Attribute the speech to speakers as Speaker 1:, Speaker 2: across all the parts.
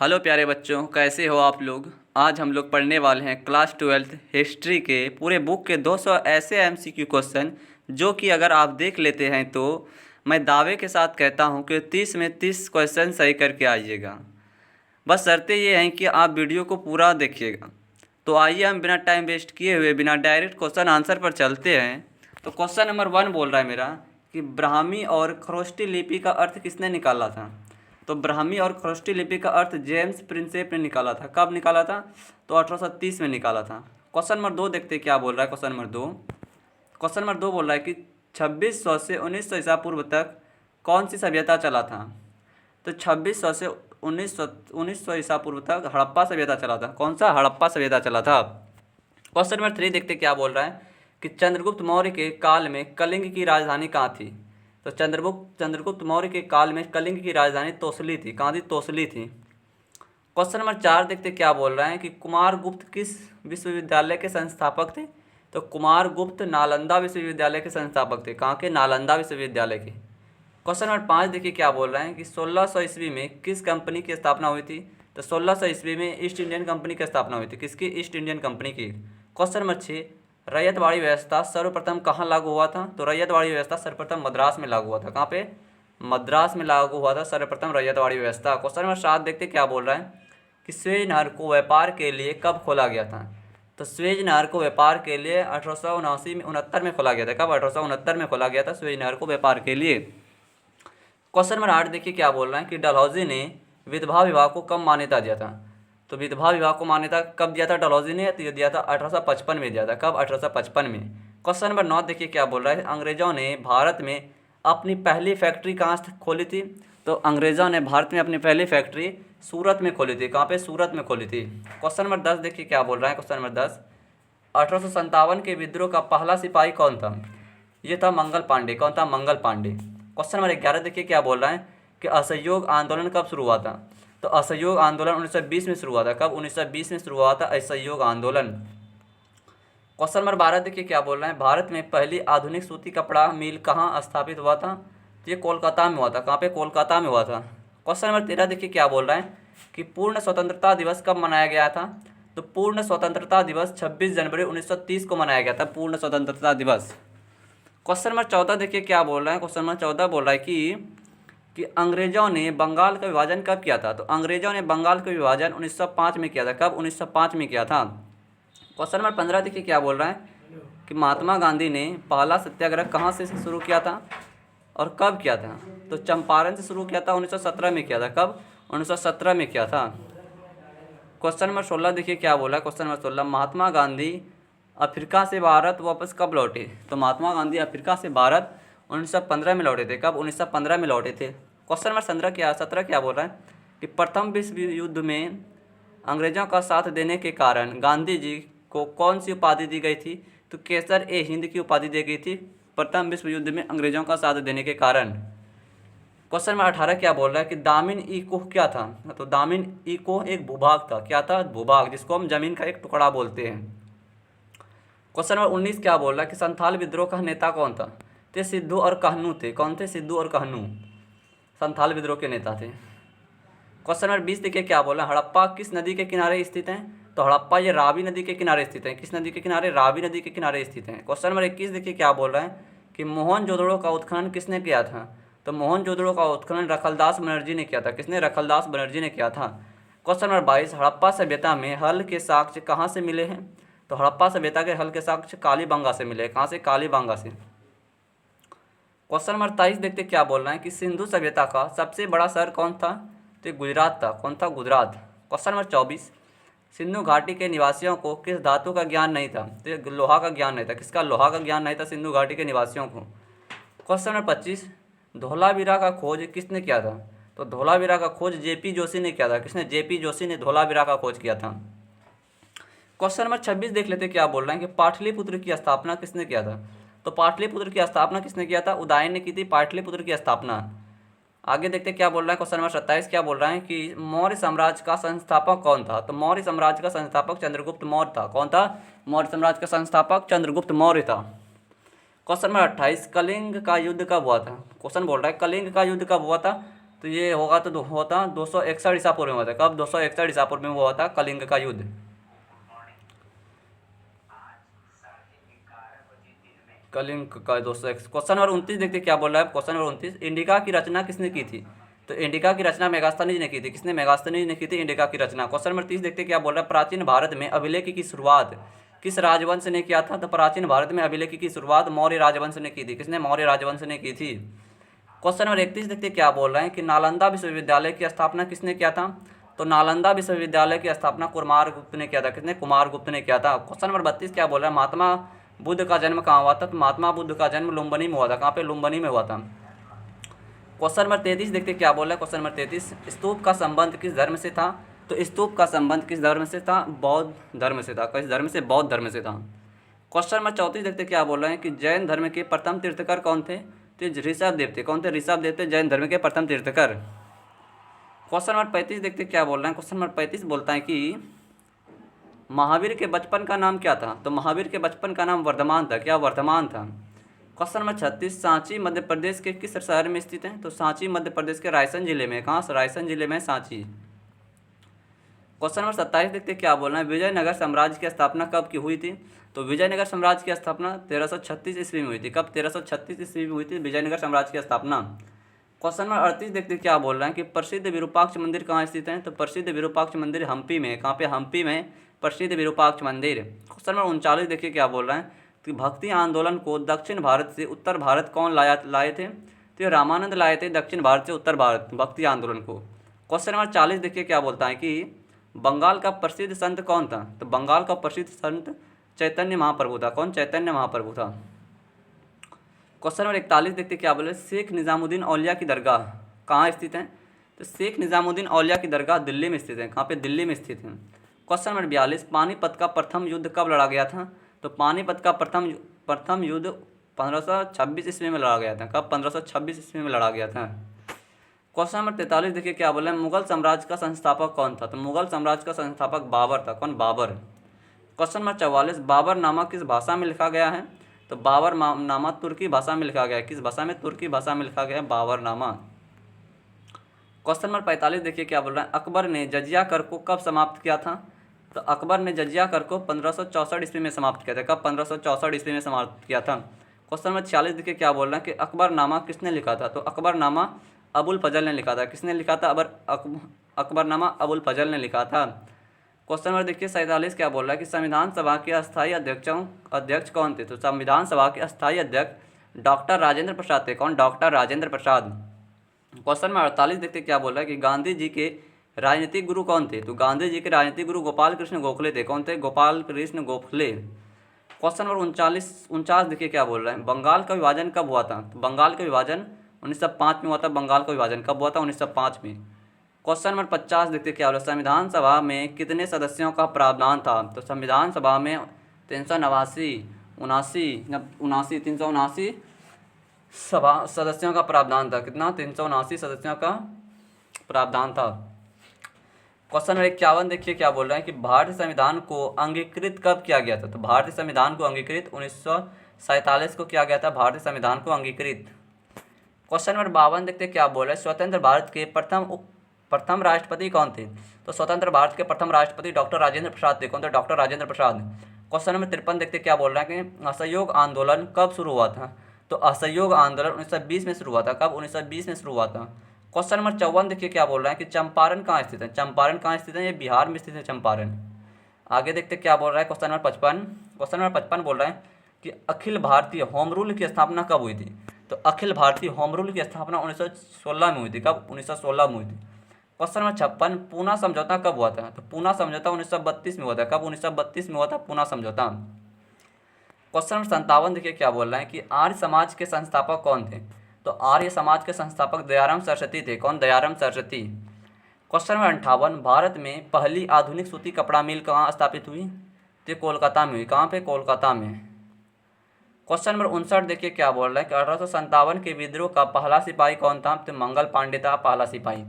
Speaker 1: Hello प्यारे बच्चों, कैसे हो आप लोग। आज हम लोग पढ़ने वाले हैं क्लास 12th हिस्ट्री के पूरे बुक के 200 ऐसे एमसीक्यू क्वेश्चन जो कि अगर आप देख लेते हैं तो मैं दावे के साथ कहता हूं कि 30 में 30 क्वेश्चन सही करके आइएगा। बस शर्तें ये हैं कि आप वीडियो को पूरा देखिएगा। तो आइए हम बिना टाइम वेस्ट किए हुए बिना डायरेक्ट क्वेश्चन आंसर पर चलते हैं। तो क्वेश्चन नंबर 1 बोल रहा है मेरा कि ब्राह्मी और खरोष्टी लिपि का अर्थ किसने निकाला था। तो ब्राह्मी और खरोष्टी लिपि का अर्थ जेम्स प्रिंसेप ने निकाला था। कब निकाला था? तो 1830 में निकाला था। क्वेश्चन नंबर 2 देखते हैं क्या बोल रहा है। क्वेश्चन नंबर 2 बोल रहा है कि 2600 से 1900 ईसा पूर्व तक कौन सी सभ्यता चला था। तो 2600 से 1900 ईसा पूर्व तक हड़प्पा सभ्यता चला था। कौन सा? हड़प्पा सभ्यता चला था। क्वेश्चन नंबर 3 देखते क्या बोल रहा है कि चंद्रगुप्त मौर्य के काल में कलिंग की राजधानी कहाँ थी। तो चंद्रगुप्त मौर्य के काल में कलिंग की राजधानी तोसली थी। कहाँ थी? तोसली थी। क्वेश्चन नंबर 4 देखते क्या बोल रहा है कि कुमारगुप्त किस विश्वविद्यालय के संस्थापक थे। तो कुमारगुप्त नालंदा विश्वविद्यालय के संस्थापक थे। कहाँ के? नालंदा विश्वविद्यालय के। क्वेश्चन नंबर 5 देखिए क्या बोल रहे हैं कि 1600 ईस्वी में किस कंपनी की स्थापना हुई थी। तो 1600 ईस्वी में ईस्ट इंडियन कंपनी की स्थापना हुई थी। किसकी? ईस्ट इंडियन कंपनी की। क्वेश्चन नंबर 6 रैयतवाड़ी व्यवस्था सर्वप्रथम कहाँ लागू हुआ था। तो रैयतवाड़ी व्यवस्था सर्वप्रथम मद्रास में लागू हुआ था। कहाँ पे? मद्रास में लागू हुआ था सर्वप्रथम रैयतवाड़ी व्यवस्था। क्वेश्चन नंबर 7 देखते क्या बोल रहा है कि स्वेज नहर को व्यापार के लिए कब खोला गया था। तो स्वेज नहर को व्यापार के लिए 1879 में खोला गया था। कब? 1869 में खोला गया था स्वेज नहर को व्यापार के लिए। क्वेश्चन नंबर 8 देखिए क्या बोल रहे हैं कि डलहौजी ने विधवा विवाह को कब मान्यता दिया था। तो विधवा विवाह को मान्यता कब दिया था डलहौजी ने? तो ये दिया था 1855 में दिया था। कब? 1855 में। क्वेश्चन नंबर 9 देखिए क्या बोल रहा है अंग्रेजों ने भारत में अपनी पहली फैक्ट्री कहाँ खोली थी। तो अंग्रेजों ने भारत में अपनी पहली फैक्ट्री सूरत में खोली थी। कहाँ पे? सूरत में खोली थी। क्वेश्चन नंबर 10 देखिए क्या बोल रहा है। क्वेश्चन नंबर 10 1857 के विद्रोह का पहला सिपाही कौन था। ये था मंगल पांडे। कौन था? मंगल पांडे। क्वेश्चन नंबर 11 देखिए क्या बोल रहा है कि असहयोग आंदोलन कब शुरू हुआ था। तो असहयोग आंदोलन 1920 में शुरू हुआ था। कब? 1920 में शुरू हुआ था असहयोग आंदोलन। क्वेश्चन नंबर 12 देखिए क्या बोल रहे हैं भारत में पहली आधुनिक सूती कपड़ा मिल कहाँ स्थापित हुआ था। तो ये कोलकाता में हुआ था। कहाँ पे? कोलकाता में हुआ था। क्वेश्चन नंबर 13 देखिए क्या बोल रहे हैं कि पूर्ण स्वतंत्रता दिवस कब मनाया गया था। तो पूर्ण स्वतंत्रता दिवस 26 जनवरी 1930 को मनाया गया था। पूर्ण स्वतंत्रता दिवस। क्वेश्चन नंबर 14 देखिए क्या बोल रहा है। क्वेश्चन नंबर 14 बोल रहा है कि अंग्रेजों ने बंगाल का विभाजन कब किया था। तो अंग्रेजों ने बंगाल का विभाजन 1905 में किया था। कब? 1905 में किया था। क्वेश्चन नंबर 15 देखिए क्या बोल रहा है कि महात्मा गांधी ने पहला सत्याग्रह कहाँ से शुरू किया था और कब किया था। तो चंपारण से शुरू किया था। 1917 में किया था। कब? 1917 में किया था। क्वेश्चन नंबर 16 देखिए क्या बोला है। Question number 16 Mahatma Gandhi Africa से भारत वापस कब लौटे। तो महात्मा गांधी अफ्रीका से भारत 1915 में लौटे थे। कब? 1915 में लौटे थे। क्वेश्चन नंबर 17 क्या बोल रहा है कि प्रथम विश्व युद्ध में अंग्रेजों का साथ देने के कारण गांधी जी को कौन सी उपाधि दी गई थी। तो केसर ए हिंद की उपाधि दी गई थी प्रथम विश्व युद्ध में अंग्रेजों का साथ देने के कारण। क्वेश्चन नंबर 18 क्या बोल रहा है कि दामिन ई कोह क्या था। तो दामिन ई कोह एक भूभाग था। क्या था? भूभाग, जिसको हम जमीन का एक टुकड़ा बोलते हैं। क्वेश्चन नंबर 19 क्या बोल रहा है कि संथाल विद्रोह का नेता कौन था। तो सिद्धू और कहनू थे। कौन थे? सिद्धू और कहनू संथाल विद्रोह के नेता थे। क्वेश्चन नंबर 20 देखिए क्या बोल रहा है हड़प्पा किस नदी के किनारे स्थित है। तो हड़प्पा ये रावी नदी के किनारे स्थित है। किस नदी के किनारे? रावी नदी के किनारे स्थित है। क्वेश्चन नंबर 21 देखिए क्या बोल रहा है कि मोहनजोदड़ो का उत्खनन किसने किया था। तो मोहनजोदड़ो का उत्खनन रखलदास बनर्जी ने किया था। किसने? रखलदास बनर्जी ने किया था। क्वेश्चन नंबर 22 हड़प्पा सभ्यता में हल के साक्ष्य कहाँ से मिले हैं। तो हड़प्पा सभ्यता के हल के साक्ष्य कालीबंगा से मिले। कहाँ से? कालीबंगा से। क्वेश्चन नंबर 23 देखते क्या बोल रहे हैं कि सिंधु सभ्यता का सबसे बड़ा शहर कौन था। तो ये गुजरात था। कौन था? गुजरात। क्वेश्चन नंबर 24 सिंधु घाटी के निवासियों को किस धातु का ज्ञान नहीं था। तो ये लोहा का ज्ञान नहीं था। किसका? लोहा का ज्ञान नहीं था सिंधु घाटी के निवासियों को। क्वेश्चन नंबर 25 धोलावीरा का खोज किसने किया था। तो धोलावीरा का खोज जेपी जोशी ने किया था। किसने? जेपी जोशी ने धोलावीरा का खोज किया था। क्वेश्चन नंबर 26 देख लेते क्या बोल रहे हैं कि पाटलिपुत्र की स्थापना किसने किया था। तो पाटलिपुत्र की स्थापना किसने किया था? उदयन ने की थी पाटलिपुत्र की स्थापना। आगे देखते क्या बोल रहा है। क्वेश्चन नंबर 27 क्या बोल रहा है कि मौर्य साम्राज्य का संस्थापक कौन था। तो मौर्य साम्राज्य का संस्थापक चंद्रगुप्त मौर्य था। कौन था? मौर्य साम्राज्य का संस्थापक चंद्रगुप्त मौर्य था। क्वेश्चन नंबर 28 कलिंग का युद्ध कब हुआ था। क्वेश्चन बोल रहा है कलिंग का युद्ध कब हुआ था। तो ये होगा तो होता 261 ईसा पूर्व में हुआ था। कब? 261 ईसा पूर्व में हुआ था कलिंग का युद्ध। कलिंग का 201। क्वेश्चन नंबर 29 देखते क्या बोल रहा है। क्वेश्चन नंबर 29, इंडिका की रचना किसने की थी? तो इंडिका की रचना मेगास्थनीज ने की थी। किसने? मेगास्थनीज ने की थी इंडिका की रचना। क्वेश्चन नंबर 30 देखते क्या बोल रहा है। प्राचीन भारत में अभिलेख की शुरुआत किस राजवंश ने किया था? तो प्राचीन भारत में अभिलेख की शुरुआत मौर्य राजवंश ने की थी। किसने? मौर्य राजवंश ने की थी। क्वेश्चन नंबर 31 देखते क्या बोल रहे हैं कि नालंदा विश्वविद्यालय की स्थापना किसने किया था? तो नालंदा विश्वविद्यालय की स्थापना कुमार गुप्त ने किया था। किसने? कुमार गुप्त ने किया था। क्वेश्चन नंबर 32 क्या बोल रहा है। महात्मा बुद्ध का जन्म कहाँ हुआ था? तो महात्मा बुद्ध का जन्म लुम्बिनी में हुआ था। कहाँ पे? लुम्बिनी में हुआ था। क्वेश्चन नंबर 33 देखते क्या बोल रहा है। क्वेश्चन नंबर 33, स्तूप का संबंध किस धर्म से था? तो स्तूप का संबंध किस धर्म से था? बौद्ध धर्म से था। किस धर्म से? बौद्ध धर्म से था। क्वेश्चन नंबर 34 देखते क्या बोल रहे हैं कि जैन धर्म के प्रथम तीर्थकर कौन थे? तो ऋषभ देव थे। कौन थे? ऋषभ देव थे जैन धर्म के प्रथम तीर्थकर। क्वेश्चन नंबर 35 देखते क्या बोल रहे हैं। क्वेश्चन नंबर 35 बोलता है कि महावीर के बचपन का नाम क्या था? तो महावीर के बचपन का नाम वर्धमान था। क्या? वर्धमान था। क्वेश्चन नंबर 36, सांची मध्य प्रदेश के किस शहर में स्थित है? तो सांची मध्य प्रदेश के रायसेन जिले में। कहाँ? रायसेन जिले में सांची। क्वेश्चन नंबर 27 देखते क्या बोलना है। विजयनगर साम्राज्य की स्थापना कब की हुई थी? तो विजयनगर साम्राज्य की स्थापना 1336 ईस्वी में हुई थी। कब? 1336 ईस्वी में हुई थी विजयनगर साम्राज्य की स्थापना। क्वेश्चन नंबर 38 देखते क्या बोल रहे हैं कि प्रसिद्ध विरूपाक्ष मंदिर कहाँ स्थित है? तो प्रसिद्ध विरूपाक्ष मंदिर हम्पी में। कहाँ पे? हम्पी में प्रसिद्ध विरूपाक्ष मंदिर। क्वेश्चन नंबर 39 देखिए क्या बोल रहे हैं कि भक्ति आंदोलन को दक्षिण भारत से उत्तर भारत कौन लाए थे? तो ये रामानंद लाए थे दक्षिण भारत से उत्तर भारत भक्ति आंदोलन को। क्वेश्चन नंबर 40 देखिए क्या बोलता है कि बंगाल का प्रसिद्ध संत कौन था? तो बंगाल का प्रसिद्ध संत चैतन्य महाप्रभु था। कौन? चैतन्य महाप्रभु था। क्वेश्चन नंबर 41 देखते क्या बोले। शेख निजामुद्दीन औलिया की दरगाह कहाँ स्थित है? तो शेख निजामुद्दीन औलिया की दरगाह दिल्ली में स्थित है। कहाँ पे? दिल्ली में स्थित है। क्वेश्चन नंबर 42, पानीपत का प्रथम युद्ध कब लड़ा गया था? तो पानीपत का प्रथम युद्ध 1526 ईस्वी में लड़ा गया था। कब? 1526 ईस्वी में लड़ा गया था। क्वेश्चन नंबर 43 देखिए क्या बोला है। मुगल साम्राज्य का संस्थापक कौन था? तो मुगल साम्राज्य का संस्थापक बाबर था। कौन? बाबर। क्वेश्चन नंबर 44, बाबर नामा किस भाषा में लिखा गया है? तो बाबर नामा तुर्की भाषा में लिखा गया है। किस भाषा में? तुर्की भाषा में लिखा गया है बाबर नामा। क्वेश्चन नंबर 45 देखिए क्या बोल रहा है। अकबर ने जजिया कर को कब समाप्त किया था? तो अकबर ने जजिया कर को 1564 ईस्वी में समाप्त किया था। कब? 1564 ईस्वी में समाप्त किया था। क्वेश्चन नंबर 46 देखिए क्या बोल रहा है कि अकबरनामा किसने लिखा था? तो अकबरनामा अबुल फजल ने लिखा था। किसने लिखा था? अकबरनामा अबुल फजल ने लिखा था। क्वेश्चन नंबर देखिए 47 क्या बोल रहा है कि संविधान सभा के अस्थायी अध्यक्ष कौन थे? तो संविधान सभा के अस्थायी अध्यक्ष डॉक्टर राजेंद्र प्रसाद थे। कौन? Doctor Rajendra Prasad. Question number 48 देखते क्या बोल रहा है कि गांधी जी के राजनीतिक गुरु कौन थे? तो गांधी जी के राजनीतिक गुरु गोपाल कृष्ण गोखले थे। कौन थे? गोपाल कृष्ण गोखले। क्वेश्चन नंबर 49 देखिए क्या बोल रहा है। बंगाल का विभाजन कब हुआ था? तो बंगाल का विभाजन 1905 में हुआ था। बंगाल का विभाजन कब हुआ था? 1905 में। क्वेश्चन नंबर 50 देखते क्या बोल रहा है। संविधान सभा में कितने सदस्यों का प्रावधान था? तो संविधान सभा में 379 सदस्यों का प्रावधान था। कितना? 379 सदस्यों का प्रावधान था। क्वेश्चन नंबर 51 देखिए क्या बोल रहे हैं कि भारतीय संविधान को अंगीकृत कब किया गया था? तो भारतीय संविधान को अंगीकृत 1947 को किया गया था। भारतीय संविधान को अंगीकृत। क्वेश्चन नंबर 52 देखते क्या बोल रहे हैं। स्वतंत्र भारत के प्रथम राष्ट्रपति कौन थे? तो स्वतंत्र भारत के प्रथम राष्ट्रपति डॉक्टर राजेंद्र प्रसाद थे। कौन थे? Doctor Rajendra Prasad. Question number 53 देखते क्या बोल रहा है कि असहयोग आंदोलन कब शुरू हुआ था? तो असहयोग आंदोलन 1920 में शुरू हुआ था। कब? 1920 में शुरू हुआ था। क्वेश्चन नंबर 54 देखिए क्या बोल रहा है कि चंपारण कहाँ स्थित है? चंपारण कहाँ स्थित है? ये बिहार में स्थित है चंपारण। आगे देखते क्या बोल रहा है। क्वेश्चन नंबर 55 बोल रहा है कि अखिल भारतीय होम रूल की स्थापना कब हुई थी? तो अखिल भारतीय होम रूल की स्थापना 1916 में हुई थी। कब? 1916 में हुई थी। क्वेश्चन नंबर 56, पूना समझौता कब हुआ था? तो पूना समझौता 1932 में हुआ था। कब? 1932 में हुआ था पूना समझौता। क्वेश्चन नंबर 57 देखिए क्या बोल रहा है कि आर्य समाज के संस्थापक कौन थे? तो आर्य समाज के संस्थापक दयाराम सरस्वती थे। कौन? दयाराम सरस्वती। क्वेश्चन नंबर 58, भारत में पहली आधुनिक सूती कपड़ा मिल कहाँ स्थापित हुई? तो कोलकाता में हुई। कहाँ पे? कोलकाता में। क्वेश्चन नंबर 59 देखिए क्या बोल रहा है कि 1857 के विद्रोह का पहला सिपाही कौन था? तो मंगल पांडे था पहला सिपाही।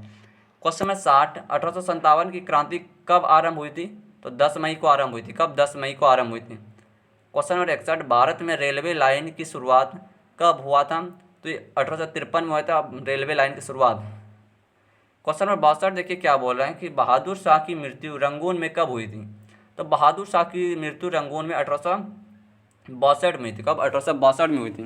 Speaker 1: क्वेश्चन नंबर 60, 1857 की क्रांति कब आरंभ हुई थी? तो 10 मई को आरंभ हुई थी। कब? 10 मई को आरंभ हुई थी। क्वेश्चन नंबर 61, भारत में रेलवे लाइन की शुरुआत कब हुआ था? तो 1853 में हुआ था रेलवे लाइन की शुरुआत। क्वेश्चन नंबर 62 देखिए क्या बोल रहे हैं कि बहादुर शाह की मृत्यु रंगून में कब हुई थी। तो बहादुर शाह की मृत्यु रंगून में 1862 में हुई थी। कब? 1862 में हुई थी।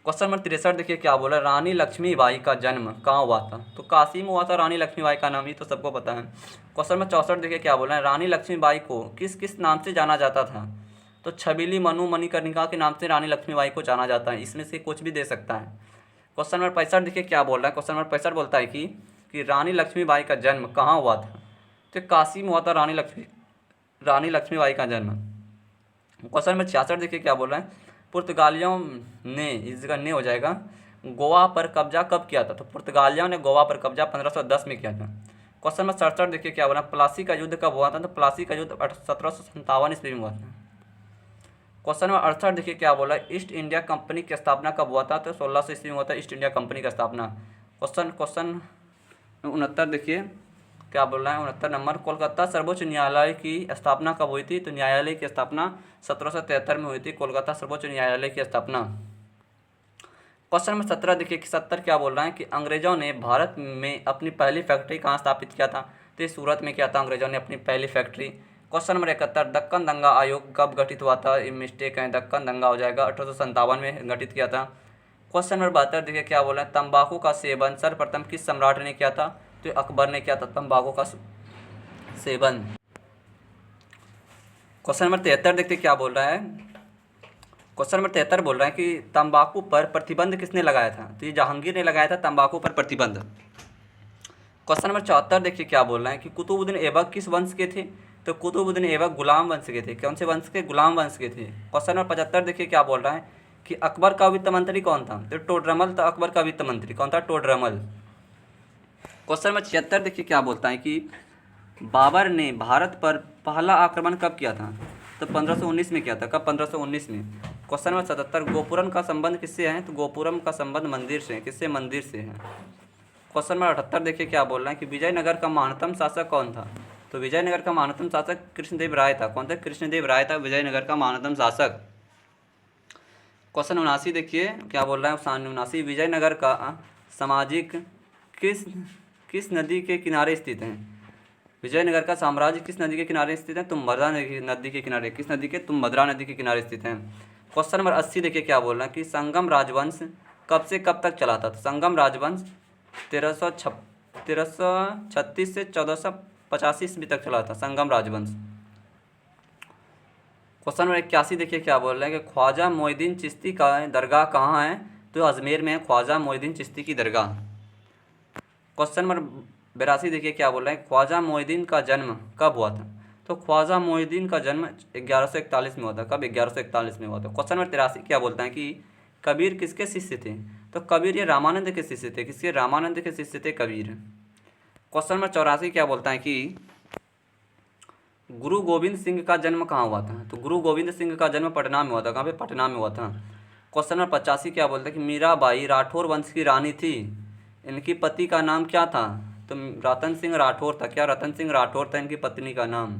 Speaker 1: क्वेश्चन नंबर 63 देखिए क्या बोला, रानी लक्ष्मीबाई का जन्म कहाँ हुआ था। तो काशी में हुआ था रानी लक्ष्मीबाई का नाम, ही तो सबको पता है। क्वेश्चन नंबर 64 देखिए क्या बोला है, रानी लक्ष्मीबाई को किस किस नाम से जाना जाता था। तो छबीली, मनु, मणिकर्णिका के नाम से रानी लक्ष्मीबाई को जाना जाता है। इसमें से कुछ भी दे सकता है। क्वेश्चन नंबर 65 देखिए क्या बोल रहा है। क्वेश्चन नंबर 65 बोलता है कि रानी लक्ष्मीबाई का जन्म कहाँ हुआ था। तो काशी में हुआ था रानी लक्ष्मीबाई का जन्म। क्वेश्चन नंबर 66 देखिए क्या बोल रहा है, पुर्तगालियों ने, इस जगह ने हो जाएगा, गोवा पर कब्जा कब किया था। तो पुर्तगालियों ने गोवा पर कब्जा 1510 में किया था। क्वेश्चन नंबर 67 देखिए क्या बोला, प्लासी का युद्ध कब हुआ था। तो प्लासी का युद्ध 1757 ईस्वी में हुआ था। क्वेश्चन नंबर 68 देखिए क्या बोला, ईस्ट इंडिया कंपनी की स्थापना कब हुआ था। तो 1600 ईस्वी में हुआ था ईस्ट इंडिया कंपनी का स्थापना। क्वेश्चन 69 देखिए क्या बोल रहा है, 69 नंबर, कोलकाता सर्वोच्च न्यायालय की स्थापना कब हुई थी। तो न्यायालय की स्थापना 1773 में हुई थी, कोलकाता सर्वोच्च न्यायालय की स्थापना। क्वेश्चन नंबर 17 देखिए कि 70 क्या बोल रहा है कि अंग्रेजों ने भारत में अपनी पहली फैक्ट्री कहाँ स्थापित किया था। तो ये सूरत में किया था अंग्रेजों ने अपनी पहली फैक्ट्री। क्वेश्चन नंबर 71, दक्कन दंगा आयोग कब गठित हुआ था। ये मिस्टेक है, दक्कन दंगा हो जाएगा, 1857 में गठित किया था। क्वेश्चन नंबर 72 देखिए क्या बोला है, तंबाकू का सेवन सर्वप्रथम किस सम्राट ने किया था। तो अकबर ने किया था तंबाकू का सेवन। क्वेश्चन नंबर 73 देखते क्या बोल रहा है। क्वेश्चन नंबर 73 बोल रहा है कि तंबाकू पर प्रतिबंध किसने लगाया था। तो ये जहांगीर ने लगाया था तंबाकू पर प्रतिबंध। क्वेश्चन नंबर 74 देखिए क्या बोल रहा है कि कुतुबुद्दीन ऐबक किस वंश के थे। तो कुतुबुद्दीन ऐबक गुलाम वंश के थे। कौन से वंश के? गुलाम वंश के थे। क्वेश्चन नंबर 75 देखिए क्या बोल रहा है कि अकबर का वित्त मंत्री कौन था। तो टोडरमल था अकबर का वित्त मंत्री। कौन था? टोडरमल। क्वेश्चन नंबर 76 देखिए क्या बोलता है कि बाबर ने भारत पर पहला आक्रमण कब किया था। तो 1519 में किया था। कब? 1519 में। क्वेश्चन नंबर 77, गोपुरम का संबंध किससे है। तो गोपुरम का संबंध मंदिर से है। किससे? मंदिर से है। क्वेश्चन नंबर 78 देखिए क्या बोल रहे हैं कि विजयनगर का महानतम शासक कौन था। तो विजयनगर का महानतम शासक कृष्णदेव राय था। कौन था? कृष्णदेव राय था विजयनगर का महानतम शासक। क्वेश्चन 79 देखिए क्या बोल रहा है, 79, विजयनगर का सामाजिक किस किस नदी के किनारे स्थित है। विजयनगर का साम्राज्य किस नदी के किनारे स्थित है। तुंगभद्रा नदी के किनारे। किस नदी के? तुंगभद्रा नदी के किनारे स्थित है। क्वेश्चन नंबर 80 देखिए क्या बोल रहा है कि संगम राजवंश कब से कब तक चला था। तो संगम राजवंश 1336 से 1485 ईस्वी तक चला था संगम राजवंश। क्वेश्चन नंबर 81 देखिए क्या बोल रहे हैं कि ख्वाजा मोइनुद्दीन चिश्ती का दरगाह कहाँ है। तो अजमेर में है ख्वाजा मोइनुद्दीन चिश्ती की दरगाह। क्वेश्चन नंबर 82 देखिए क्या बोल रहे हैं, ख्वाजा मोइनुद्दीन का जन्म कब हुआ था। तो ख्वाजा मोइनुद्दीन का जन्म 1141 में हुआ था। कब? 1141 में हुआ था। क्वेश्चन नंबर 83 क्या बोलता है कि कबीर किसके शिष्य थे। तो कबीर ये रामानंद के शिष्य थे। किसके? रामानंद के शिष्य थे कबीर। क्वेश्चन नंबर 84 क्या बोलता है कि गुरु गोविंद सिंह का जन्म कहाँ हुआ था। तो गुरु गोविंद सिंह का जन्म पटना में हुआ था। कहाँ पे? पटना में हुआ था। क्वेश्चन नंबर 85 क्या बोलता है कि मीराबाई राठौर वंश की रानी थी, इनकी पति का नाम क्या था। तो रतन सिंह राठौर था। क्या? रतन सिंह राठौर था इनकी पत्नी का नाम।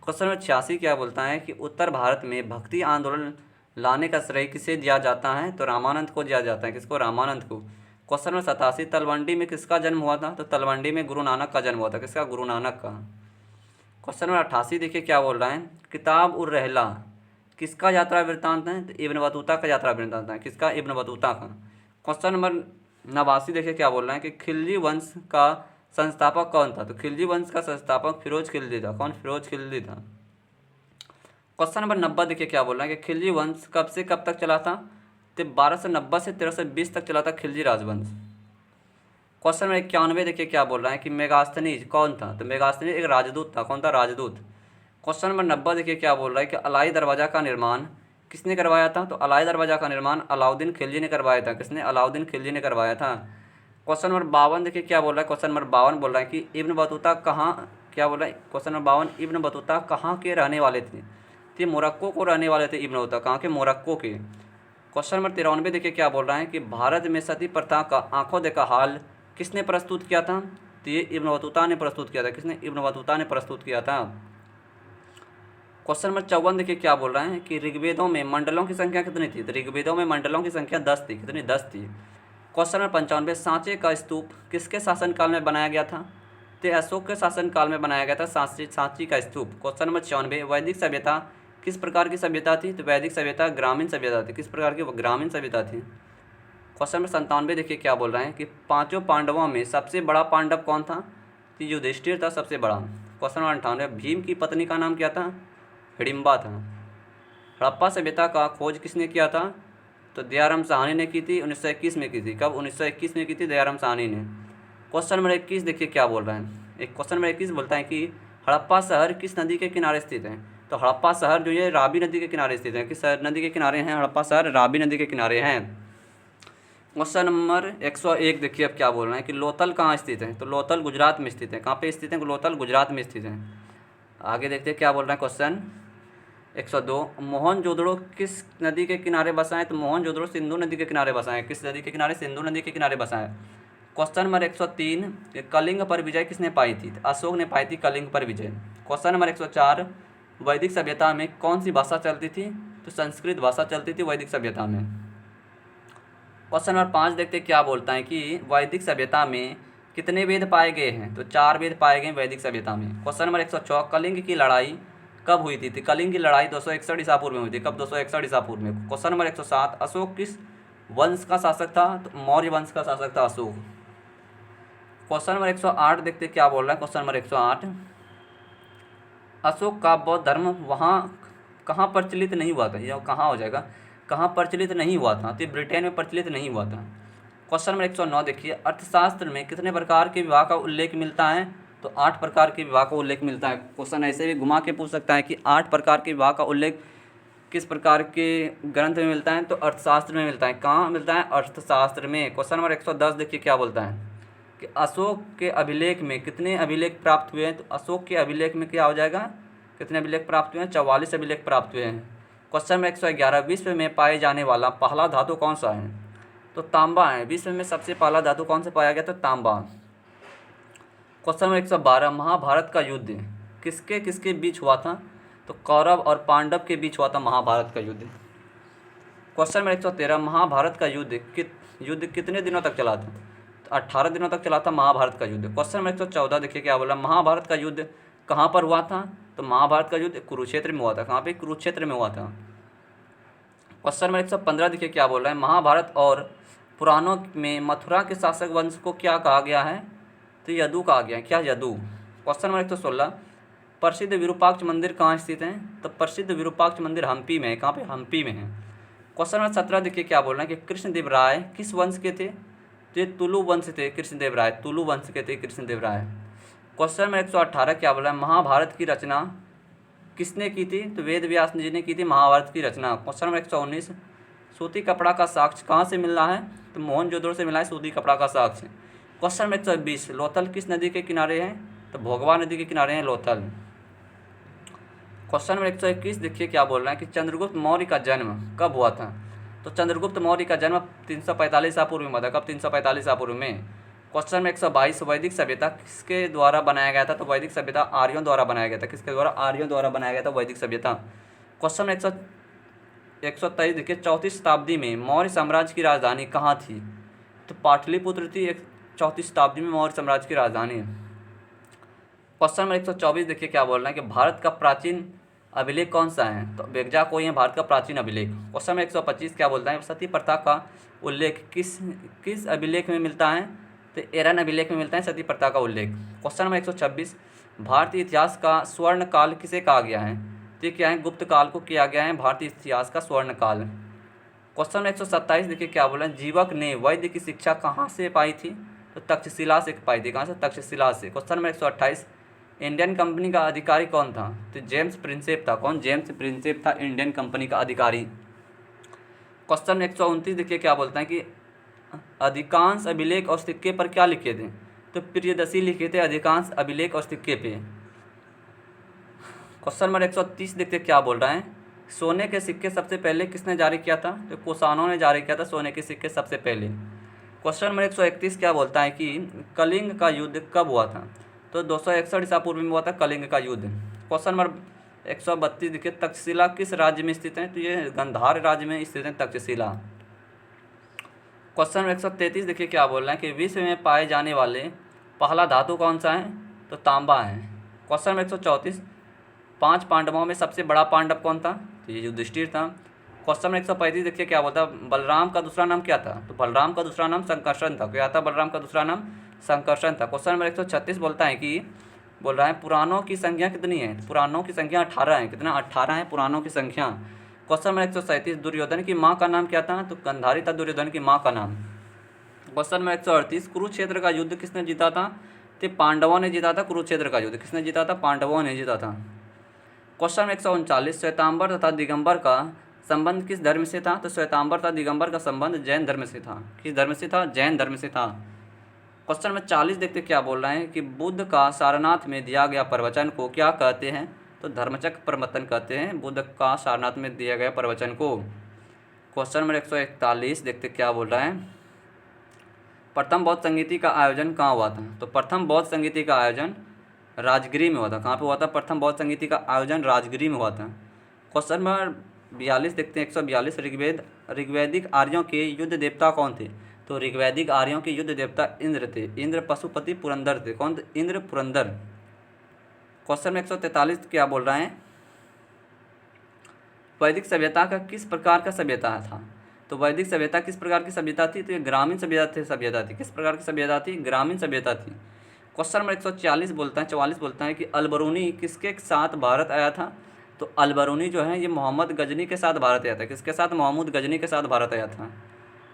Speaker 1: क्वेश्चन नंबर 86 क्या बोलता है कि उत्तर भारत में भक्ति आंदोलन लाने का श्रेय किसे दिया जाता है। तो रामानंद को दिया जाता है। किसको? रामानंद को। क्वेश्चन नंबर 87, तलवंडी में किसका जन्म हुआ था। तो तलवंडी में गुरु नानक का जन्म हुआ था। किसका? गुरु नानक का। क्वेश्चन नंबर 88 देखिए क्या बोल रहा है, किताब उर रहला किसका यात्रा वृत्तांत है। तो इब्न बतूता का यात्रा वृत्तांत है। किसका? इब्न बतूता का। क्वेश्चन नंबर 89 देखिए क्या बोल रहा है कि खिलजी वंश का संस्थापक कौन था। तो खिलजी वंश का संस्थापक फिरोज खिलजी था। कौन? फिरोज खिलजी था। क्वेश्चन नंबर 90 देखिए क्या बोल रहा है कि खिलजी वंश कब से कब तक चला था। तो 1290 से 1320 तक चला था खिलजी राजवंश। क्वेश्चन नंबर 91 देखिए क्या बोल रहा है कि मेगास्थनीज कौन था। तो मेगास्थनीज एक राजदूत था। कौन था? राजदूत। क्वेश्चन नंबर 90 देखिए क्या बोल रहा है कि अलाई दरवाज़ा का निर्माण किसने करवाया था। तो अलाई दरवाज़ा का निर्माण अलाउद्दीन खिलजी ने करवाया था। किसने? अलाउद्दीन खिलजी ने करवाया था। क्वेश्चन नंबर 52 देखिए क्या बोल रहा है, क्वेश्चन नंबर 52 बोल रहा है कि इब्न बतूता कहाँ, क्या बोल रहा है क्वेश्चन नंबर 52, इब्न बतूता कहाँ के रहने वाले थे। तो ये मोरक्को को रहने वाले थे इब्न बतूता। कहाँ के? मोरक्को के। क्वेश्चन नंबर 93 देखिए क्या बोल रहा है कि भारत में सती प्रथा का आंखों देखा हाल किसने प्रस्तुत किया था। तो ये इब्न बतूता ने प्रस्तुत किया था। किसने? इब्न बतूता ने प्रस्तुत किया था। क्वेश्चन नंबर 54 देखिए क्या बोल रहा है कि ऋग्वेदों में मंडलों की संख्या कितनी थी। तो ऋग्वेदों में मंडलों की संख्या 10 थी। कितनी? 10 थी। क्वेश्चन नंबर 95, सांची का स्तूप किसके शासनकाल में बनाया गया था? तो अशोक के शासनकाल में बनाया गया था सांची का स्तूप। क्वेश्चन नंबर 96, वैदिक सभ्यता किस प्रकार की सभ्यता थी? तो वैदिक सभ्यता ग्रामीण सभ्यता थी। किस प्रकार की? ग्रामीण सभ्यता थी। क्वेश्चन नंबर 97 देखिए क्या बोल रहे हैं कि पांचों पांडवों में सबसे बड़ा पांडव कौन था? तो युधिष्ठिर था सबसे बड़ा। क्वेश्चन नंबर 98, भीम की पत्नी का नाम क्या था? हिडिंबा था। हड़प्पा सभ्यता का खोज किसने किया था? तो दयाराम साहनी ने की थी, 1921 में की थी। कब? 1921 में की थी दयाराम साहनी ने। क्वेश्चन नंबर 21 देखिए क्या बोल रहे हैं। एक क्वेश्चन नंबर 21 बोलता है कि हड़प्पा शहर किस नदी के किनारे स्थित है? तो हड़प्पा शहर जो है रावी नदी के किनारे स्थित है। किस नदी के किनारे हैं? हड़प्पा शहर रावी नदी के किनारे हैं। क्वेश्चन नंबर 101 देखिए अब क्या बोल रहे हैं कि लोथल कहाँ स्थित है? तो लोथल गुजरात में स्थित है। कहाँ पे स्थित है? लोथल गुजरात में स्थित है। आगे देखते हैं क्या बोल रहे हैं। क्वेश्चन 102, मोहनजोदड़ो किस नदी के किनारे बसा है? तो मोहनजोदड़ो सिंधु नदी के किनारे बसा है। किस नदी के किनारे? सिंधु नदी के किनारे बसा है। क्वेश्चन नंबर 103, कलिंग पर विजय किसने पाई थी? तो अशोक ने पाई थी कलिंग पर विजय। क्वेश्चन नंबर 104, वैदिक सभ्यता में कौन सी भाषा चलती थी? तो संस्कृत भाषा चलती थी वैदिक सभ्यता में। क्वेश्चन नंबर 5 देखते क्या बोलता है कि वैदिक सभ्यता में कितने वेद पाए गए हैं? तो 4 वेद पाए गए वैदिक सभ्यता में। क्वेश्चन नंबर 104, कलिंग की लड़ाई कब हुई थी? कलिंग की लड़ाई 261 ईसा पूर्व में हुई थी। कब? 261 ईसा पूर्व में। क्वेश्चन नंबर 107, अशोक किस वंश का शासक था? तो मौर्य वंश का शासक था अशोक। क्वेश्चन नंबर 108 देखते क्या बोल रहा है। क्वेश्चन नंबर 108, अशोक का बौद्ध धर्म वहाँ कहाँ प्रचलित नहीं हुआ था? यह कहाँ हो जाएगा? कहाँ प्रचलित नहीं हुआ था? तो ब्रिटेन में प्रचलित नहीं हुआ था। क्वेश्चन नंबर 109 देखिए, अर्थशास्त्र में कितने प्रकार के विभाग का उल्लेख मिलता है? तो 8 प्रकार के विभाग का उल्लेख मिलता है। क्वेश्चन ऐसे भी घुमा के पूछ सकता है कि 8 प्रकार के विभाग का उल्लेख किस प्रकार के ग्रंथ में मिलता है? तो अर्थशास्त्र में मिलता है। कहाँ मिलता है? अर्थशास्त्र में। क्वेश्चन नंबर 110 देखिए क्या बोलता है कि अशोक के अभिलेख में कितने अभिलेख प्राप्त हुए हैं? तो अशोक के अभिलेख में क्या हो जाएगा? कितने अभिलेख प्राप्त हुए हैं? 44 अभिलेख प्राप्त हुए हैं। क्वेश्चन नंबर 111, विश्व में पाए जाने वाला पहला धातु कौन सा है? तो तांबा है। विश्व में सबसे पहला धातु कौन सा पाया गया? तो तांबा। क्वेश्चन नंबर 112, महाभारत का युद्ध किसके किसके बीच हुआ था? तो कौरव और पांडव के बीच हुआ था महाभारत का युद्ध। क्वेश्चन नंबर 113, महाभारत का युद्ध कितने दिनों तक चला था? तो 18 दिनों तक चला था महाभारत का युद्ध। क्वेश्चन नंबर 114 देखिए क्या बोला, महाभारत का युद्ध कहाँ पर हुआ था? तो महाभारत का युद्ध कुरुक्षेत्र में हुआ था। कहाँ पे? कुरुक्षेत्र में हुआ था। क्वेश्चन नंबर 115 देखिए क्या बोल रहा है, महाभारत और पुराणों में मथुरा के शासक वंश को क्या कहा गया है? तो यदु कहा गया है। क्या? यदु। क्वेश्चन नंबर 116, प्रसिद्ध विरूपाक्ष मंदिर कहाँ स्थित है? तो प्रसिद्ध विरूपाक्ष मंदिर हम्पी में है। कहाँ पे? हम्पी में है। क्वेश्चन नंबर 17 देखिए क्या बोल रहे हैं कि कृष्णदेव राय किस वंश के थे? तो ये तुलु वंश थे। कृष्णदेव राय तुलु वंश के थे कृष्णदेव राय। क्वेश्चन नंबर 118 क्या बोला है, महाभारत की रचना किसने की थी? तो वेद व्यास जी ने की थी महाभारत की रचना। क्वेश्चन नंबर 119, सूती कपड़ा का साक्ष्य कहाँ से मिल रहा है? तो मोहनजोदड़ो से मिला है सूती कपड़ा का साक्ष्य। क्वेश्चन नंबर 120, लोथल किस नदी के किनारे है? तो भोगवा नदी के किनारे हैं लोथल। क्वेश्चन नंबर 121 देखिए क्या बोल रहे हैं कि चंद्रगुप्त मौर्य का जन्म कब हुआ था? तो चंद्रगुप्त मौर्य का जन्म 345 ईसा पूर्व में हुआ था। कब? 345 ईसा पूर्व में। क्वेश्चन नंबर 122, वैदिक सभ्यता किसके द्वारा बनाया गया था? तो वैदिक सभ्यता आर्यों द्वारा बनाया गया था। किसके द्वारा? आर्यों द्वारा बनाया गया था वैदिक सभ्यता। क्वेश्चन नंबर 123 देखिए, 34वीं शताब्दी में मौर्य साम्राज्य की राजधानी कहाँ थी? तो पाटलिपुत्र थी 34वीं शताब्दी में मौर्य साम्राज्य की राजधानी। क्वेश्चन नंबर 124 देखिए क्या बोल रहे हैं कि भारत का प्राचीन अभिलेख कौन सा है? तो बेगजा कोई है भारत का प्राचीन अभिलेख। क्वेश्चन नंबर 125 क्या बोलता है, सती प्रथा का उल्लेख किस किस अभिलेख में मिलता है? तो एरन अभिलेख में मिलता है सती प्रथा का उल्लेख। क्वेश्चन नंबर 126, भारतीय इतिहास का स्वर्ण काल किसे कहा गया है? तो क्या है? गुप्त काल को किया गया है भारतीय इतिहास का स्वर्ण काल। क्वेश्चन नंबर 127 देखिए क्या बोला, जीवक ने वैद्य की शिक्षा कहाँ से पाई थी? तो तक्षशिला से पाई थी। कहाँ से? तक्षशिला से। क्वेश्चन नंबर 128, इंडियन कंपनी का अधिकारी कौन था? तो जेम्स प्रिंसेप था। कौन? जेम्स प्रिंसेप था इंडियन कंपनी का अधिकारी। क्वेश्चन नंबर 129 देखिए क्या बोलता है कि अधिकांश अभिलेख और सिक्के पर क्या लिखे थे? तो प्रियदर्शी लिखे थे अधिकांश अभिलेख और सिक्के पे। क्वेश्चन नंबर 130 देखते क्या बोल रहा है, सोने के सिक्के सबसे पहले किसने जारी किया था? तो कुषाणों ने जारी किया था सोने के सिक्के सबसे पहले। क्वेश्चन नंबर 131 क्या बोलता है कि कलिंग का युद्ध कब हुआ था? तो 261 ईसा पूर्व में हुआ था कलिंग का युद्ध। क्वेश्चन नंबर 132 देखिए, तक्षशिला किस राज्य में स्थित है? तो ये गंधार राज्य में स्थित है तक्षशिला। क्वेश्चन नंबर 133 देखिए क्या बोल रहे हैं कि विश्व में पाए जाने वाले पहला धातु कौन सा है, तो तांबा है। क्वेश्चन नंबर 134, 5 पांडवों में सबसे बड़ा पांडव कौन था, तो ये युधिष्ठिर था। क्वेश्चन नंबर 135 देखिए क्या बोलता है, बलराम का दूसरा नाम क्या था, तो बलराम का दूसरा नाम संकर्षण था। क्या था बलराम का दूसरा नाम, संकर्षण था। क्वेश्चन नंबर 136 बोलता है कि बोल रहा है पुराणों की संख्या कितनी है, पुराणों की संख्या 18 है। कितना, 18 है पुराणों की संख्या। क्वेश्चन नंबर 137, दुर्योधन की माँ का नाम क्या था, तो गांधारी था दुर्योधन की माँ का नाम। क्वेश्चन नंबर 138, कुरुक्षेत्र का युद्ध किसने जीता था, तो पांडवों ने जीता था। कुरुक्षेत्र का युद्ध किसने जीता था, पांडवों ने जीता था। क्वेश्चन नंबर 139, श्वेतांबर तथा दिगंबर का संबंध किस धर्म से था, तो श्वेतांबर तथा दिगंबर का संबंध जैन धर्म से था। किस धर्म से था, जैन धर्म से था। क्वेश्चन नंबर 40 देखते क्या बोल रहे हैं कि बुद्ध का सारनाथ में दिया गया प्रवचन को क्या कहते हैं, तो धर्मचक्र प्रवर्तन कहते हैं बुद्ध का सारनाथ में दिया गया प्रवचन को। क्वेश्चन नंबर 141 देखते क्या बोल रहा है, प्रथम बौद्ध संगीति का आयोजन कहाँ हुआ था, तो प्रथम बौद्ध संगीति का आयोजन राजगिरी में हुआ था। कहाँ पे हुआ था, प्रथम बौद्ध संगीति का आयोजन राजगिरी में हुआ था। क्वेश्चन नंबर 42 देखते हैं 142, ऋग्वैदिक आर्यों के युद्ध देवता कौन थे, तो ऋग्वैदिक आर्यों के युद्ध देवता इंद्र थे। इंद्र पशुपति पुरंदर थे। कौन थे, इंद्र पुरंदर। क्वेश्चन में 143 क्या बोल रहे हैं, वैदिक सभ्यता का किस प्रकार का सभ्यता था, तो वैदिक सभ्यता किस प्रकार की सभ्यता थी, तो ये ग्रामीण सभ्यता थी। किस प्रकार की सभ्यता थी, ग्रामीण सभ्यता थी। क्वेश्चन नंबर 144 बोलता है 44 बोलता है कि अलबरूनी किसके साथ भारत आया था, तो अलबरूनी जो है ये मोहम्मद गजनी के साथ भारत आया था। किसके साथ, मोहम्मद गजनी के साथ भारत आया था।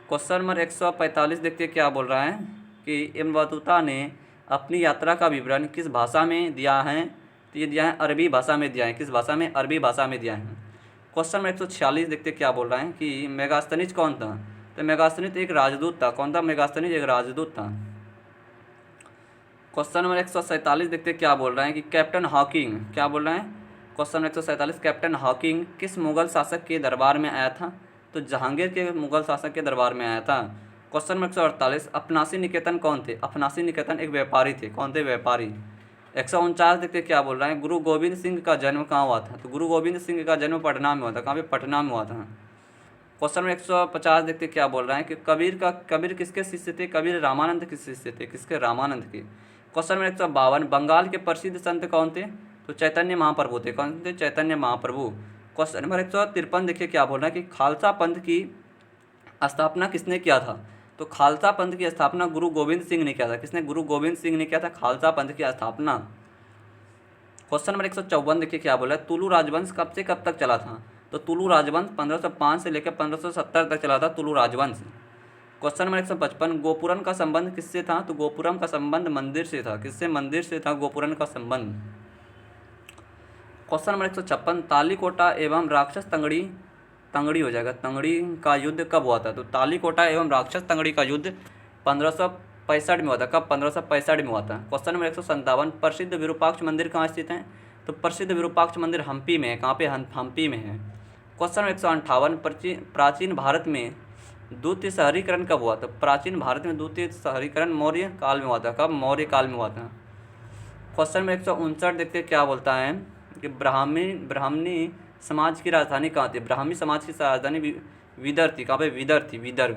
Speaker 1: क्वेश्चन नंबर 145 देखते क्या बोल रहा है कि इब्न बतूता ने अपनी यात्रा का विवरण किस भाषा में दिया है, तो ये दिया है अरबी भाषा में दिया है। किस भाषा में, अरबी भाषा में दिया है। क्वेश्चन नंबर 146 देखते क्या बोल रहा है कि मेगास्थनीज कौन था, तो मेगास्थनीज एक राजदूत था। कौन था, मेगास्थनीज एक राजदूत था। क्वेश्चन नंबर 147 देखते क्या बोल रहे हैं कि कैप्टन हॉकिंग, क्या बोल रहे हैं, क्वेश्चन नंबर 147, कैप्टन हॉकिंग किस मुगल शासक के दरबार में आया था, तो जहांगीर के मुगल शासक के दरबार में आया था। क्वेश्चन नंबर 148, अफनासी निकेतन कौन थे, अफनासी निकेतन एक व्यापारी थे। कौन थे, व्यापारी। 149 देखते क्या बोल रहे हैं, गुरु गोविंद सिंह का जन्म कहाँ हुआ था, तो गुरु गोविंद सिंह का जन्म पटना में हुआ था। कहाँ पे, पटना में हुआ था। क्वेश्चन नंबर 150 देखते क्या बोल रहे हैं कि कबीर किसके शिष्य थे, कबीर रामानंद के शिष्य थे। किसके, रामानंद के। क्वेश्चन नंबर 152, बंगाल के प्रसिद्ध संत कौन थे, तो चैतन्य महाप्रभु थे। कौन थे, चैतन्य महाप्रभु। क्वेश्चन नंबर 153 देखिए क्या बोल रहा है कि खालसा पंथ की स्थापना किसने किया था, तो खालसा पंथ की स्थापना गुरु गोविंद सिंह ने किया था। किसने, गुरु गोविंद सिंह ने किया था खालसा पंथ की स्थापना। क्वेश्चन नंबर 154 देखिए क्या बोला है, तुलु राजवंश कब से कब तक चला था, तो तुलु राजवंश 1505 से लेकर 1570 तक चला था तुलु राजवंश। क्वेश्चन नंबर 155, गोपुरम का संबंध किससे था, तो गोपुरम का संबंध मंदिर से था। किससे, मंदिर से था गोपुरम का संबंध। क्वेश्चन नंबर 156, तालीकोटा एवं राक्षस तंगड़ी हो जाएगा, तंगड़ी का युद्ध कब हुआ था, तो तालीकोटा एवं राक्षस तंगड़ी का युद्ध 1565 में हुआ था। कब, 1565 में हुआ था। क्वेश्चन नंबर 157, प्रसिद्ध विरूपाक्ष मंदिर कहाँ स्थित है, तो प्रसिद्ध विरूपाक्ष मंदिर हम्पी में है। कहाँ पे, हम्पी में है। क्वेश्चन नंबर 158, प्राचीन भारत में द्वितीय शहरीकरण कब हुआ था, प्राचीन भारत में द्वितीय शहरीकरण मौर्य काल में हुआ था। कब, मौर्य काल में हुआ था। क्वेश्चन नंबर 159 देखते क्या बोलता है कि ब्राह्मणी समाज की राजधानी कहाँ थी, ब्राह्मी समाज की राजधानी विदर थी। कहाँ पे, विदर थी, विदर।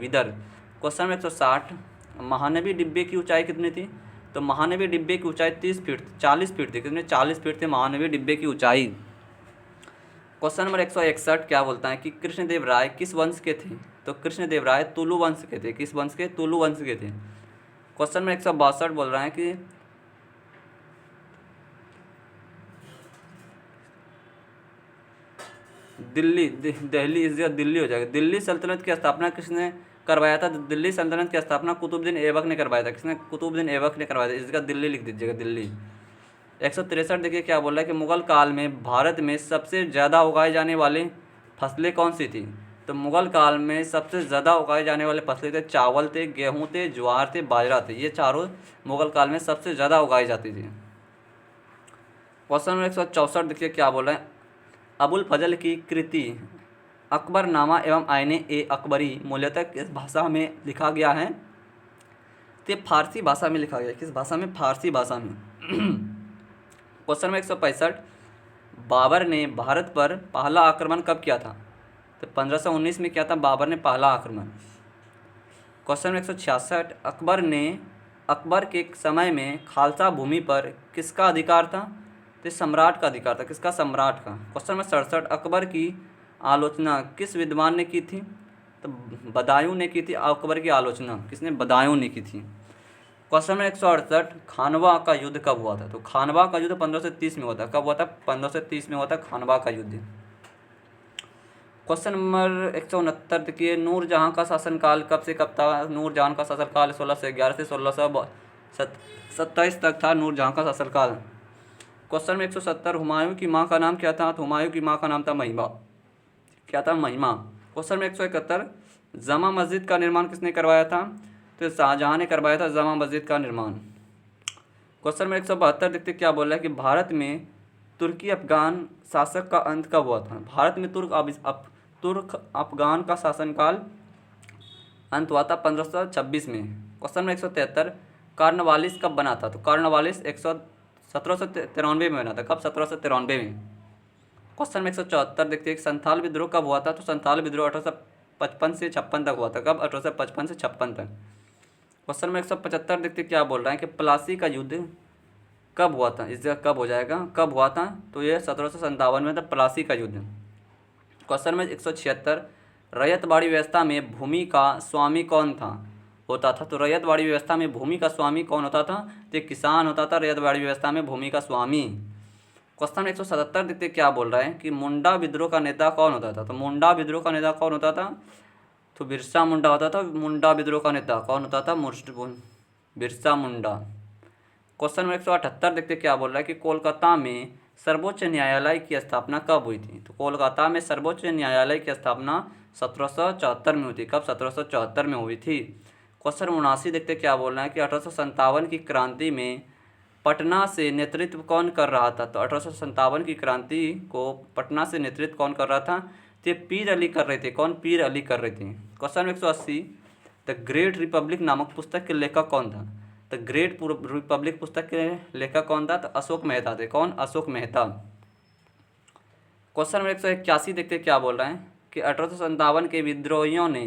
Speaker 1: क्वेश्चन नंबर 160, महानवी डिब्बे की ऊंचाई कितनी थी, तो महानवी डिब्बे की ऊंचाई 40 फीट थी। कितने, 40 फीट थे महानवी डिब्बे की ऊंचाई। क्वेश्चन नंबर 161 क्या बोलता है कि कृष्णदेव राय किस वंश के थे, तो कृष्णदेव राय तुलु वंश के थे। किस वंश के, तुलु वंश के थे। क्वेश्चन नंबर 162 बोल रहा है कि दिल्ली इस जगह दिल्ली हो जाएगा। दिल्ली सल्तनत की स्थापना किसने करवाया था, दिल्ली सल्तनत की स्थापना कुतुबुद्दीन ऐबक ने करवाया था। किसने, कुतुबुद्दीन ऐबक ने करवाया था। इस जगह दिल्ली लिख दीजिएगा, दिल्ली। 163 देखिए क्या बोल रहा है कि मुगल काल में भारत में सबसे ज़्यादा उगाए जाने वाली फसलें कौन सी थी, तो मुगल काल में सबसे ज़्यादा उगाए जाने वाले फसलें थे चावल थे, गेहूँ थे, ज्वार थे, बाजरा थे। ये चारों मुगल काल में सबसे ज़्यादा उगाई जाती थी। क्वेश्चन नंबर 164 देखिए क्या बोल रहे हैं, अबुल फजल की कृति अकबरनामा एवं आईने ए अकबरी मूलतः किस भाषा में लिखा गया है, तो फारसी भाषा में लिखा गया है। किस भाषा में, फारसी भाषा में। क्वेश्चन नंबर 165, बाबर ने भारत पर पहला आक्रमण कब किया था, तो 1519 में किया था बाबर ने पहला आक्रमण। क्वेश्चन नंबर 166, अकबर के समय में खालसा भूमि पर किसका अधिकार था? तो सम्राट का अधिकार था। किसका? सम्राट का। क्वेश्चन नंबर 67, अकबर की आलोचना किस विद्वान ने की थी? तो बदायूं ने की थी अकबर की आलोचना। किसने? बदायूं ने की थी। क्वेश्चन नंबर 168, खानवा का युद्ध कब हुआ था? तो खानवा का युद्ध 1530 में हुआ था। कब हुआ था? 1530 में हुआ था खानवा का युद्ध। क्वेश्चन नंबर 169 देखिए, नूरजहां का शासनकाल कब से कब था? नूरजहां का शासनकाल 1611 से 1627 तक था नूरजहां का शासनकाल। क्वेश्चन नंबर 170, हुमायूं की मां का नाम क्या था? तो हुमायूं की मां का नाम था महिमा। क्या था? महिमा। क्वेश्चन नंबर 171, जामा मस्जिद का निर्माण किसने करवाया था? तो शाहजहां ने करवाया था जामा मस्जिद का निर्माण। क्वेश्चन नंबर 172 देखते क्या बोल रहा है कि भारत में तुर्की अफगान शासक का अंत कब हुआ था? भारत में तुर्क अफगान का शासनकाल अंत हुआ था 1526 में। क्वेश्चन नंबर 173, कार्नवालिस कब बना था? तो कार्नवालिस 1793 में बना था। कब? 1793 में। क्वेश्चन नंबर 174 देखते हैं, संथाल विद्रोह कब हुआ था? तो संथाल विद्रोह 1855 से 56 तक हुआ था। कब? 1855 से 56 तक। क्वेश्चन नंबर 175 देखते क्या बोल रहा है कि प्लासी का युद्ध कब हुआ था? इस जगह कब हो जाएगा, कब हुआ था? तो ये 1757 में था प्लासी का युद्ध। क्वेश्चन नंबर 176, रैयतवाड़ी व्यवस्था में भूमि का स्वामी कौन था होता था? तो रैयतवाड़ी व्यवस्था में भूमि का स्वामी कौन होता था? तो किसान होता था रैयतवाड़ी व्यवस्था में भूमि का स्वामी। क्वेश्चन नंबर 177 देखते क्या बोल रहा है कि मुंडा विद्रोह का नेता कौन होता था? तो मुंडा विद्रोह का नेता कौन होता था? तो बिरसा मुंडा होता था। मुंडा विद्रोह का नेता कौन होता था? बिरसा मुंडा। क्वेश्चन नंबर 178 देखते क्या बोल रहा है कि कोलकाता में सर्वोच्च न्यायालय की स्थापना कब हुई थी? तो कोलकाता में सर्वोच्च न्यायालय की स्थापना 1774 में हुई थी। कब? 1774 में हुई थी। क्वेश्चन 79 देखते क्या बोल रहा है कि 1857 की क्रांति में पटना से नेतृत्व कौन कर रहा था? तो 1857 की क्रांति को पटना से नेतृत्व कौन कर रहा था? तो ये पीर अली कर रहे थे। कौन? पीर अली कर रहे थे। क्वेश्चन 180, द ग्रेट रिपब्लिक नामक पुस्तक के लेखक कौन था? द ग्रेट रिपब्लिक पुस्तक के लेखक कौन था? तो अशोक मेहता थे। कौन? अशोक मेहता। क्वेश्चन नंबर 181 देखते क्या बोल रहे हैं कि 1857 के विद्रोहियों ने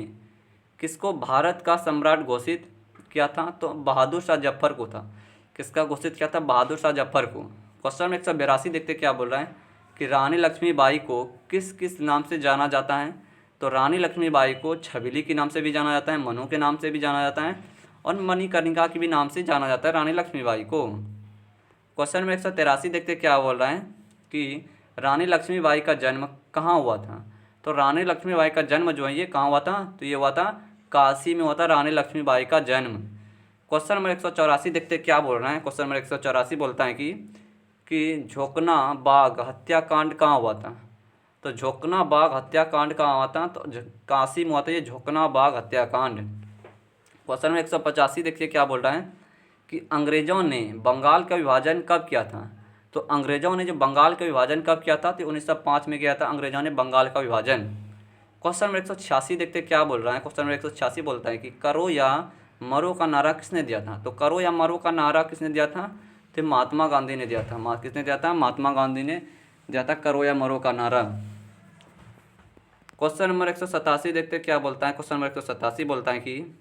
Speaker 1: किसको भारत का सम्राट घोषित किया था? तो बहादुर शाह जफर को था। किसका घोषित किया था? बहादुर शाह जफर को। क्वेश्चन नंबर 182 देखते क्या बोल रहा है कि रानी लक्ष्मीबाई को किस किस नाम से जाना जाता है? तो रानी लक्ष्मीबाई को छबीली के नाम से भी जाना जाता है, मनु के नाम से भी जाना जाता है और मणिकर्णिका के भी नाम से जाना जाता है रानी लक्ष्मीबाई को। क्वेश्चन नंबर 183 देखते क्या बोल रहा है कि रानी लक्ष्मीबाई का जन्म कहाँ हुआ था? तो रानी लक्ष्मीबाई का जन्म जो है ये कहाँ हुआ था? तो ये हुआ था काशी में हुआ था रानी लक्ष्मीबाई का जन्म। क्वेश्चन नंबर 184 देखते क्या बोल रहे हैं। क्वेश्चन नंबर 184 बोलता है कि झोकना बाग हत्याकांड कहाँ हुआ था? तो झोकना बाग हत्याकांड कहाँ हुआ था? तो काशी में हुआ था ये झोकना बाग हत्याकांड। क्वेश्चन नंबर 185 देखिए क्या बोल रहा है कि अंग्रेजों ने बंगाल का विभाजन कब किया था? तो अंग्रेजों ने जो बंगाल का विभाजन कब किया था? तो 1905 में किया था अंग्रेजों ने बंगाल का विभाजन। क्वेश्चन नंबर 186 देखते क्या बोल रहा है। क्वेश्चन नंबर 186 बोलता है कि करो या मरो का नारा किसने दिया था? तो करो या मरो का नारा किसने दिया था? तो महात्मा गांधी ने दिया था। किसने दिया था? महात्मा गांधी ने दिया था करो या मरो का नारा। क्वेश्चन नंबर 187 देखते क्या बोलता है। क्वेश्चन नंबर 187 बोलता है कि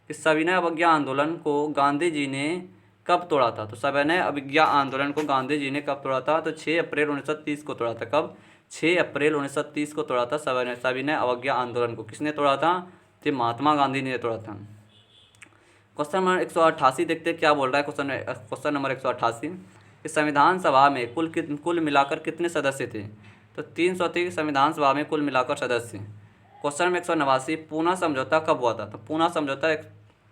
Speaker 1: सविनय अवज्ञा आंदोलन को गांधी जी ने कब तोड़ा था? तो सविनय अवज्ञा आंदोलन को गांधी जी ने कब तोड़ा था? तो 6 अप्रैल 1930 को तोड़ा था। कब? 6 अप्रैल 1930 को तोड़ा था सविनय अवज्ञा आंदोलन को। किसने तोड़ा था? तो महात्मा गांधी ने तोड़ा था। क्वेश्चन नंबर 188 देखते क्या बोल रहा है। क्वेश्चन नंबर 188 कि संविधान सभा में कुल मिलाकर कितने सदस्य थे? तो 300 थे संविधान सभा में कुल मिलाकर सदस्य। क्वेश्चन नंबर 189 पूना समझौता कब हुआ था? तो पूना समझौता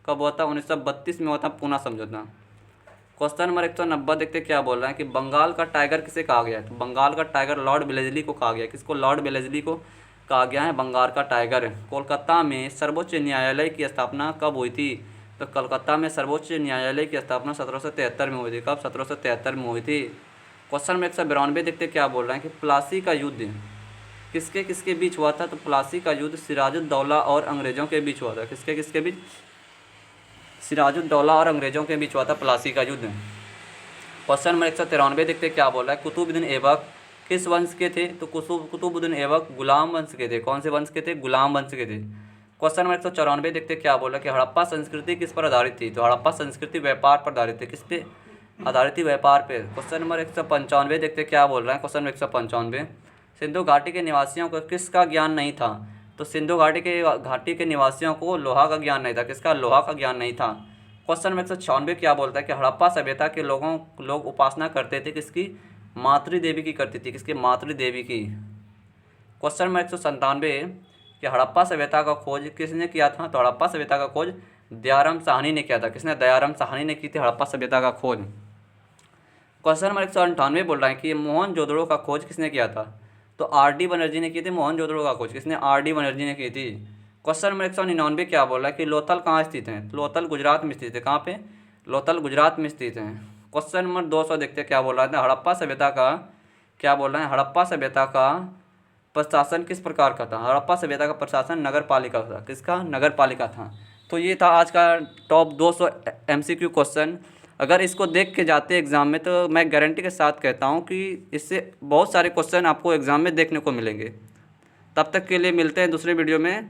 Speaker 1: कब हुआ था? 1932 में हुआ था पूना समझौता। क्वेश्चन नंबर 190 देखते क्या बोल रहे हैं कि बंगाल का टाइगर किसे कहा गया है? तो बंगाल का टाइगर लॉर्ड वेलेस्ली को कहा गया। किसको? लॉर्ड वेलेस्ली को कहा गया है बंगाल का टाइगर। कोलकाता में सर्वोच्च न्यायालय की स्थापना कब हुई थी? तो कलकत्ता में सर्वोच्च न्यायालय की स्थापना 1773 में हुई थी। कब? 1773 में हुई थी। क्वेश्चन नंबर 192 देखते क्या बोल रहे हैं कि प्लासी का युद्ध किसके किसके बीच हुआ था? तो प्लासी का युद्ध सिराजुद्दौला और अंग्रेजों के बीच हुआ था। किसके किसके बीच? सिराजुद्दौला और अंग्रेजों के बीच हुआ था प्लासी का युद्ध। क्वेश्चन नंबर 193 देखते क्या बोल रहा है कुतुबुद्दीन ऐबक किस वंश के थे? तो कुतुबुद्दीन ऐबक गुलाम वंश के थे। कौन से वंश के थे? गुलाम वंश के थे। क्वेश्चन नंबर 194 देखते क्या बोला कि हड़प्पा संस्कृति किस पर आधारित थी। तो हड़प्पा संस्कृति व्यापार पर आधारित थी। किस पे आधारित थी? व्यापार पे। क्वेश्चन नंबर 195 देखते क्या बोल रहा है। क्वेश्चन नंबर 195, सिंधु घाटी के निवासियों को किसका ज्ञान नहीं था? तो सिंधु घाटी के निवासियों को लोहा का ज्ञान नहीं था। किसका? लोहा का ज्ञान नहीं था। क्वेश्चन नंबर 196 क्या बोलता है कि हड़प्पा सभ्यता के लोग उपासना करते थे किसकी? मातृ देवी की करती थी। किसकी? मातृ देवी की। क्वेश्चन नंबर 197 कि हड़प्पा सभ्यता का खोज किसने किया था? तो हड़प्पा सभ्यता का खोज दयाराम साहनी ने किया था। किसने? दयाराम साहनी ने की थी हड़प्पा सभ्यता का खोज। क्वेश्चन नंबर 198 बोल रहा है कि मोहनजोदड़ो का खोज किसने किया था? तो आर.डी. बनर्जी ने की थी मोहनजोदड़ो का खोज। किसने? आर.डी. बनर्जी ने की थी। क्वेश्चन नंबर 199 क्या बोल रहा है कि लोथल कहाँ स्थित है? लोथल गुजरात में स्थित है। कहाँ पे? लोथल गुजरात में स्थित है। क्वेश्चन नंबर 200 देखते हैं क्या बोल रहा है। हड़प्पा सभ्यता का क्या बोल रहे हैं? हड़प्पा सभ्यता का प्रशासन किस प्रकार का था? हड़प्पा सभ्यता का प्रशासन नगर पालिका था। किसका? नगर पालिका था। तो ये था आज का टॉप 200 MCQ क्वेश्चन। अगर इसको देख के जाते एग्ज़ाम में तो मैं गारंटी के साथ कहता हूँ कि इससे बहुत सारे क्वेश्चन आपको एग्ज़ाम में देखने को मिलेंगे। तब तक के लिए मिलते हैं दूसरे वीडियो में।